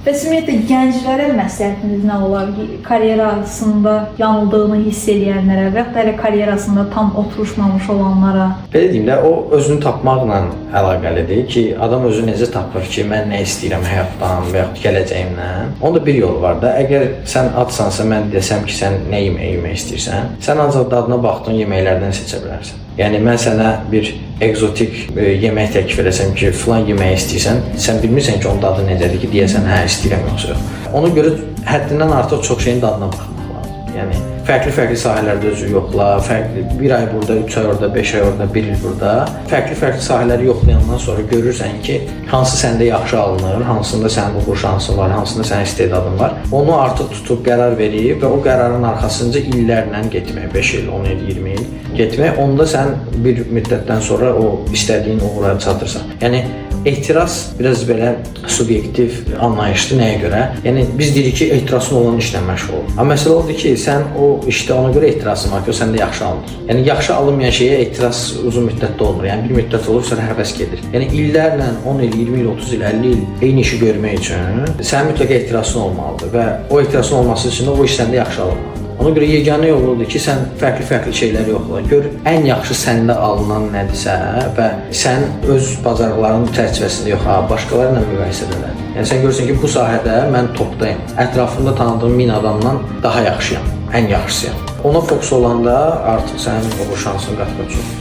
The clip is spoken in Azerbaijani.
Bəs ümumiyyətlə gənclərə məsləhətiniz nə olar? Karyerasında yanıldığını hiss edənlərə və yaxud da elə karyerasında tam oturuşmamış olanlara? Belə deyim də, o özünü tapmaqla əlaqəlidir ki, adam özü necə tapır ki, mən nə istəyirəm həyatdan və yaxud gələcəyimdən. Onda bir yol var da, əgər sən adsansa, mən desəm ki, sən nə yemək istəyirsən, sən ancaq dadına baxdığın yeməklərdən seçə bilərsən. Yəni mən sənə bir egzotik yemək təklif edəsəm ki, filan yemək istəyirsən, sən bilmirsən ki, onun dadı necədir ki, deyəsən, hə, istəyirəm yoxsa yox. Ona görə həddindən artıq çox şeyin dadına baxmaq lazım. Yəni fərqli sahələrdə özü yoxla, bir ay burada, 3 ay orada, 5 ay orada, 1 il burada. Fərqli sahələri yoxlayandan sonra görürsən ki, hansı səndə yaxşı alınır, hansında sənin uğur şansın var, hansında sənin istedadın var. Onu artıq tutub qərar verib və o qərarın arxasınca illərlə getmək, 5 il, 10 il, 20 il getmək, onda sən bir müddətdən sonra o istədiyin uğura çatırsan. Yəni etiraz biraz belə subyektiv anlayışdır. Nəyə görə? Yəni biz deyirik ki, etirazın olan işlə məşğul ol. Amma məsələ odur ki, sən o işdə ona görə etirazın var ki, o səndə yaxşı alınır. Yəni yaxşı alınmayan şeyə etiraz uzun müddətdə olmur. Yəni bir müddət olur, sonra həvəs gedir. Yəni illərlə 10 il, 20 il, 30 il, 50 il eyni işi görmək üçün sənin mütləq etirazın olmalıdır və o etirazın olması üçün o iş səndə yaxşı alınmalıdır. Ona görə yeganə yol odur ki, sən fərqli şeyləri yoxla. Gör, ən yaxşı səndə alınan nədirsə və sən öz bacarıqlarının çərçivəsində yox, başqalarıyla müqayisə edələr. Yəni sən görürsən ki, bu sahədə mən topdayım. Ətrafımda tanıdığım 1000 adamdan daha yaxşıyam, ən yaxşısıyam. Ona fokus olanda artıq sənin uğur şansın qat-qat çoxdur.